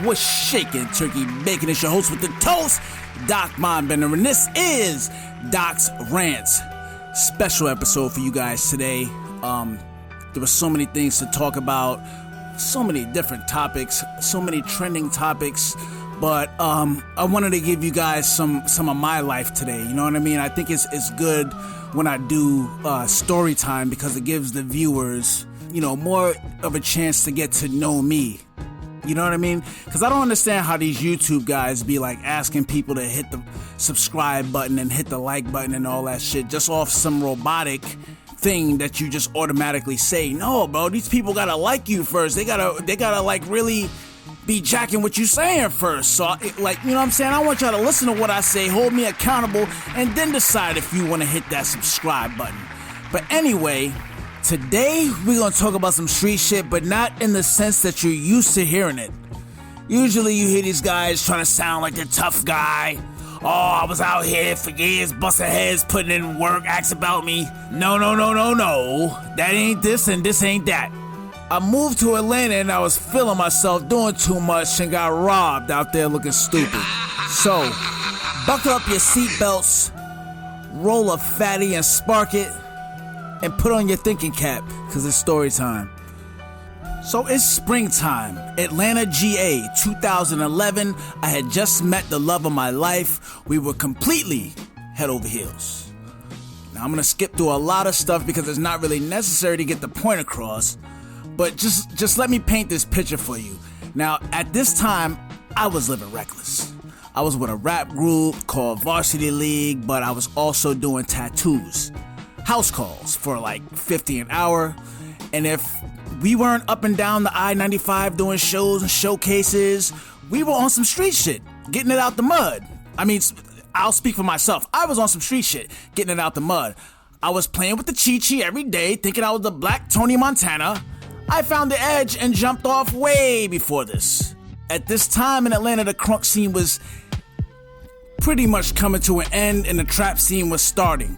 What's shaking, turkey bacon? It's your host with the toast, Doc Mindbender, and this is Doc's Rants. Special episode for you guys today. There were so many things to talk about, so many different topics, so many trending topics, but I wanted to give you guys some of my life today. You know what I mean? I think it's good when I do story time because it gives the viewers, more of a chance to get to know me. You know what I mean? Because I don't understand how these YouTube guys be like asking people to hit the subscribe button and hit the like button and all that shit just off some robotic thing that you just automatically say. No, bro, these people gotta like you first. They gotta like really be jacking what you saying first. So, you know what I'm saying? I want y'all to listen to what I say, hold me accountable, and then decide if you want to hit that subscribe button. But anyway, today we're going to talk about some street shit, but not in the sense that you're used to hearing it. Usually you hear these guys trying to sound like a tough guy. Oh, I was out here for years, busting heads, putting in work, ask about me. No. That ain't this and this ain't that. I moved to Atlanta and I was feeling myself doing too much and got robbed out there looking stupid. So, buckle up your seatbelts, roll a fatty and spark it, and put on your thinking cap, because it's story time. So it's springtime, Atlanta, GA, 2011. I had just met the love of my life. We were completely head over heels. Now I'm going to skip through a lot of stuff because it's not really necessary to get the point across. But just let me paint this picture for you. Now, at this time, I was living reckless. I was with a rap group called Varsity League, but I was also doing tattoos. House calls for like $50 an hour. And if we weren't up and down the I-95 doing shows and showcases, we were on some street shit, getting it out the mud. I mean, I'll speak for myself. I was on some street shit, getting it out the mud. I was playing with the Chi-Chi every day, thinking I was the Black Tony Montana. I found the edge and jumped off way before this. At this time in Atlanta, the crunk scene was pretty much coming to an end and the trap scene was starting.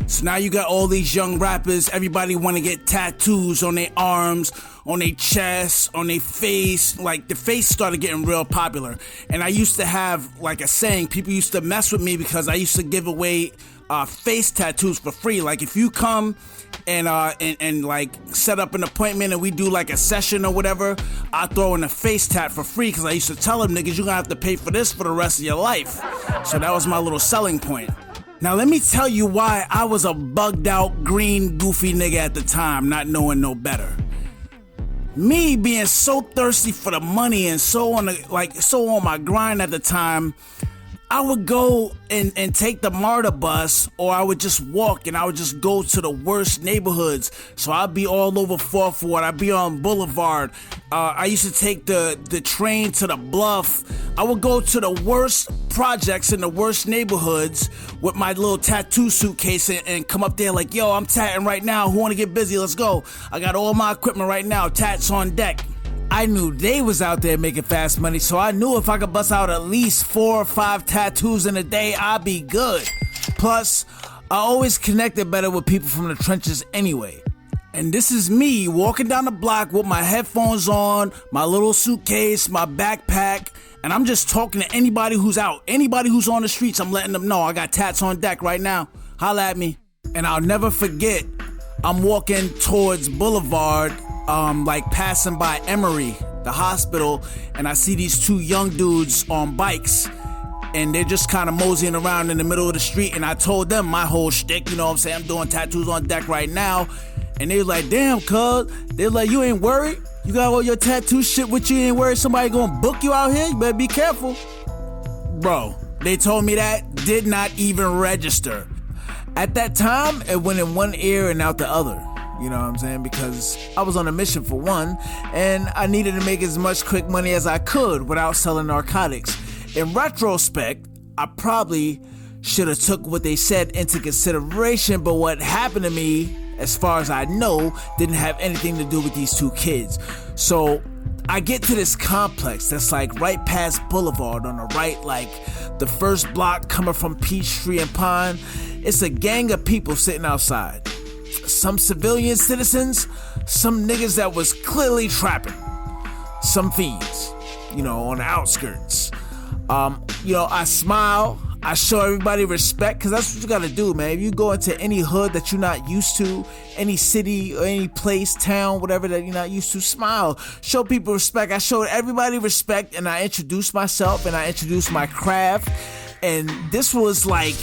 So now you got all these young rappers, everybody want to get tattoos on their arms, on their chest, on their face. Like, the face started getting real popular. And I used to have, like, a saying, people used to mess with me because I used to give away face tattoos for free. Like, if you come and like set up an appointment and we do like a session or whatever, I throw in a face tat for free because I used to tell them, niggas, you're gonna have to pay for this for the rest of your life. So that was my little selling point. Now let me tell you why I was a bugged out, green, goofy nigga at the time, not knowing no better. Me being so thirsty for the money and so on my grind at the time, I would go and take the MARTA bus, or I would just walk and I would just go to the worst neighborhoods. So I'd be all over 4th Ward, I'd be on Boulevard. I used to take the train to the Bluff. I would go to the worst projects in the worst neighborhoods with my little tattoo suitcase and come up there like, yo, I'm tatting right now. Who want to get busy? Let's go. I got all my equipment right now. Tats on deck. I knew they was out there making fast money, so I knew if I could bust out at least 4 or 5 tattoos in a day, I'd be good. Plus, I always connected better with people from the trenches anyway. And this is me walking down the block with my headphones on, my little suitcase, my backpack, and I'm just talking to anybody who's out. Anybody who's on the streets, I'm letting them know I got tats on deck right now. Holla at me. And I'll never forget, I'm walking towards Boulevard, like passing by Emory, the hospital, and I see these 2 young dudes on bikes, and they're just kind of moseying around in the middle of the street, and I told them my whole shtick, you know what I'm saying, I'm doing tattoos on deck right now, and they was like, damn, cuz, they're like, you ain't worried? You got all your tattoo shit with you, ain't worried somebody gonna book you out here? You better be careful. Bro, they told me that, did not even register. At that time, it went in one ear and out the other. You know what I'm saying? Because I was on a mission for one, and I needed to make as much quick money as I could without selling narcotics. In retrospect, I probably should have took what they said into consideration, but what happened to me, as far as I know, didn't have anything to do with these 2 kids. So I get to this complex that's like right past Boulevard on the right, like the first block coming from Peachtree and Pine. It's a gang of people sitting outside. Some civilian citizens, some niggas that was clearly trapping. some fiends, on the outskirts. I smile. I show everybody respect, because that's what you gotta do, man. If you go into any hood that you're not used to, any city or any place, town, whatever that you're not used to, smile. Show people respect. I showed everybody respect, and I introduced myself, and I introduced my craft. And this was like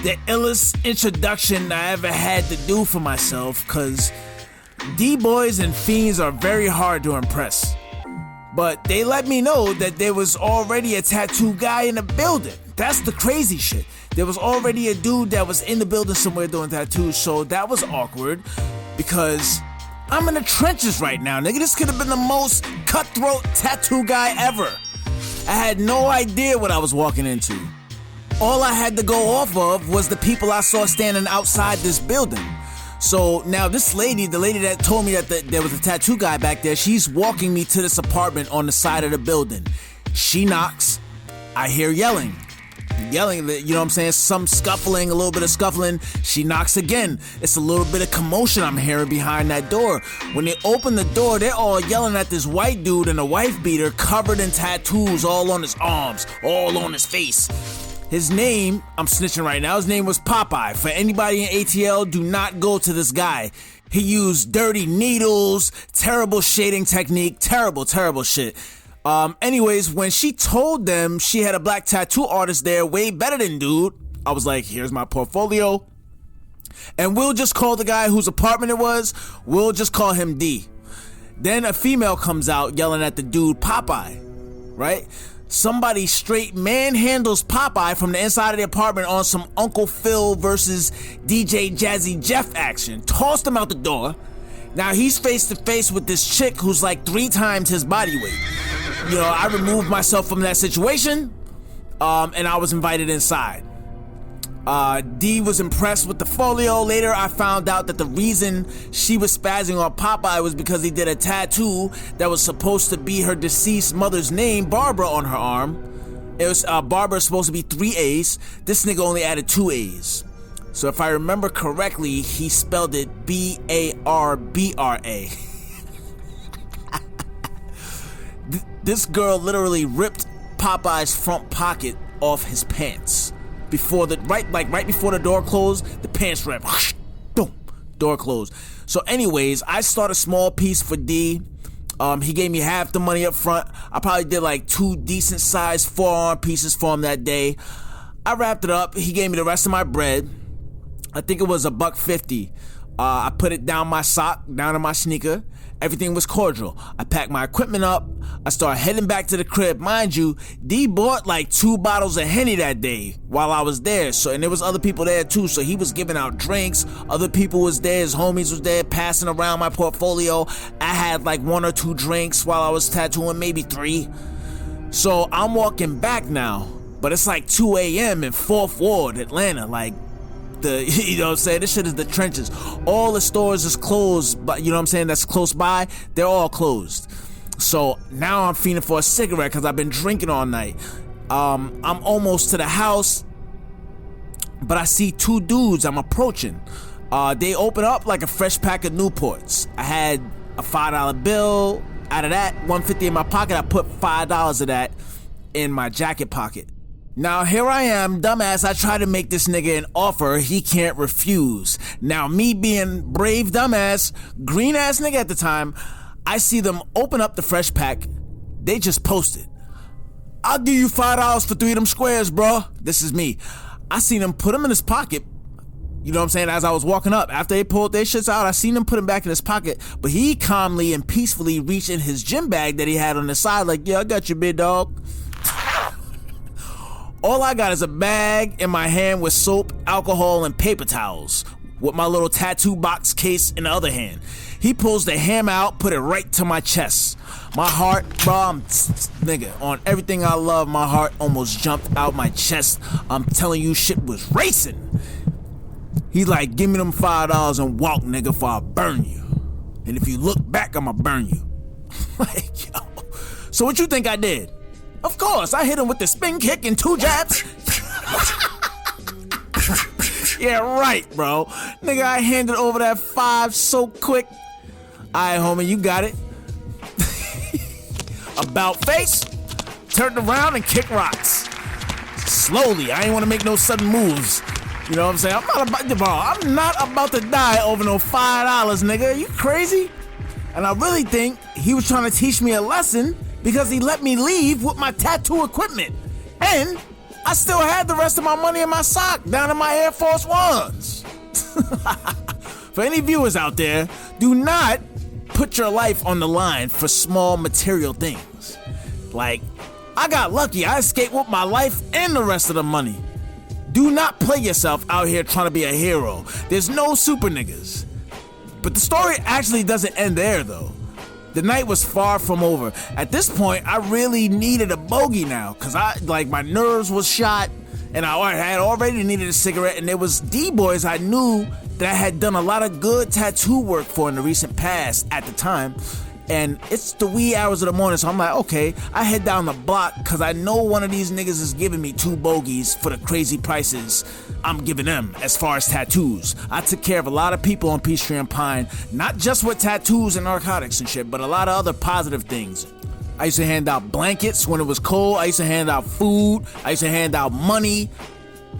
the illest introduction I ever had to do for myself, because D-boys and fiends are very hard to impress. But they let me know that there was already a tattoo guy in the building. That's the crazy shit. There was already a dude that was in the building somewhere doing tattoos, so that was awkward, because I'm in the trenches right now, nigga. This could have been the most cutthroat tattoo guy ever. I had no idea what I was walking into. All I had to go off of was the people I saw standing outside this building. So now this lady, the lady that told me that there was a tattoo guy back there, she's walking me to this apartment on the side of the building. She knocks. I hear yelling, you know what I'm saying? Some scuffling, a little bit of scuffling. She knocks again. It's a little bit of commotion I'm hearing behind that door. When they open the door, they're all yelling at this white dude in a wife beater covered in tattoos all on his arms, all on his face. His name, I'm snitching right now, his name was Popeye. For anybody in ATL, do not go to this guy. He used dirty needles, terrible shading technique, terrible shit. Anyways, when she told them she had a black tattoo artist there, way better than dude, I was like, here's my portfolio. And we'll just call the guy whose apartment it was, we'll just call him D. Then a female comes out yelling at the dude, Popeye, right? Somebody straight manhandles Popeye from the inside of the apartment on some Uncle Phil versus DJ Jazzy Jeff action. Tossed him out the door. Now he's face to face with this chick who's like 3 times his body weight. I removed myself from that situation, and I was invited inside. D was impressed with the folio. Later, I found out that the reason she was spazzing on Popeye was because he did a tattoo that was supposed to be her deceased mother's name, Barbara, on her arm. It was Barbara supposed to be 3 A's. This nigga only added 2 A's. So if I remember correctly, he spelled it B-A-R-B-R-A. This girl literally ripped Popeye's front pocket off his pants. Right before the door closed, the pants ripped. Boom, door closed. So anyways, I started a small piece for D. He gave me half the money up front. I probably did like 2 decent sized forearm pieces for him that day. I wrapped it up. He gave me the rest of my bread. I think it was $1.50. I put it down my sock, down in my sneaker. Everything was cordial. I packed my equipment up. I started heading back to the crib. Mind you, D bought like 2 bottles of Henny that day while I was there. And there was other people there too. So he was giving out drinks. Other people was there. His homies was there passing around my portfolio. I had like 1 or 2 drinks while I was tattooing, maybe 3. So I'm walking back now, but it's like 2 a.m. in 4th Ward, Atlanta. Like, you know what I'm saying? This shit is the trenches. All the stores is closed, but you know what I'm saying? That's close by. They're all closed. So now I'm feeling for a cigarette because I've been drinking all night. I'm almost to the house, but I see 2 dudes I'm approaching. They open up like a fresh pack of Newports. I had a $5 bill. Out of that, $1.50 in my pocket. I put $5 of that in my jacket pocket. Now here I am, dumbass, I try to make this nigga an offer he can't refuse. Now me being brave dumbass, green ass nigga at the time, I see them open up the fresh pack. They just posted, I'll give you $5 for 3 of them squares, bro. This is me. I seen him put them in his pocket. You know what I'm saying? As I was walking up, after they pulled their shits out, I seen him put them back in his pocket. But he calmly and peacefully reached in his gym bag that he had on the side like, yeah, I got you, big dog. All I got is a bag in my hand with soap, alcohol, and paper towels, with my little tattoo box case in the other hand. He pulls the hammer out, put it right to my chest. My heart, bro, nigga, on everything I love, my heart almost jumped out my chest. I'm telling you, shit was racing. He like, give me them $5 and walk, nigga, before I burn you. And if you look back, I'ma burn you. Like, yo. So what you think I did? Of course, I hit him with the spin kick and 2 jabs. Yeah, right, bro. Nigga, I handed over that 5 so quick. Alright, homie, you got it. About face, turned around and kicked rocks. Slowly, I ain't want to make no sudden moves. You know what I'm saying? I'm not about to die over no $5, nigga. Are you crazy? And I really think he was trying to teach me a lesson because he let me leave with my tattoo equipment. And I still had the rest of my money in my sock down in my Air Force Ones. For any viewers out there, do not put your life on the line for small material things. Like, I got lucky. I escaped with my life and the rest of the money. Do not play yourself out here trying to be a hero. There's no super niggas. But the story actually doesn't end there, though. The night was far from over. At this point, I really needed a bogey now, because my nerves was shot, and I had already needed a cigarette, and there was D-boys I knew that I had done a lot of good tattoo work for in the recent past at the time. And it's the wee hours of the morning, so I'm like, okay, I head down the block because I know one of these niggas is giving me 2 bogeys for the crazy prices I'm giving them as far as tattoos. I took care of a lot of people on Peachtree and Pine, not just with tattoos and narcotics and shit, but a lot of other positive things. I used to hand out blankets when it was cold. I used to hand out food. I used to hand out money.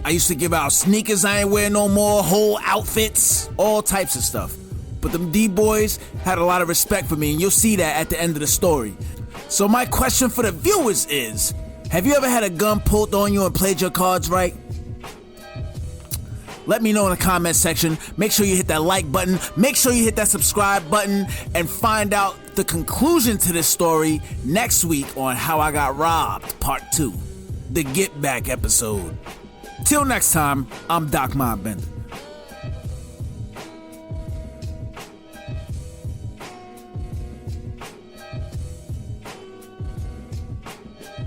I used to give out sneakers I ain't wear no more, whole outfits, all types of stuff. But them D-boys had a lot of respect for me, and you'll see that at the end of the story. So my question for the viewers is, have you ever had a gun pulled on you and played your cards right? Let me know in the comment section. Make sure you hit that like button. Make sure you hit that subscribe button and find out the conclusion to this story next week on How I Got Robbed, Part 2, the Get Back episode. Till next time, I'm Doc Mindbender.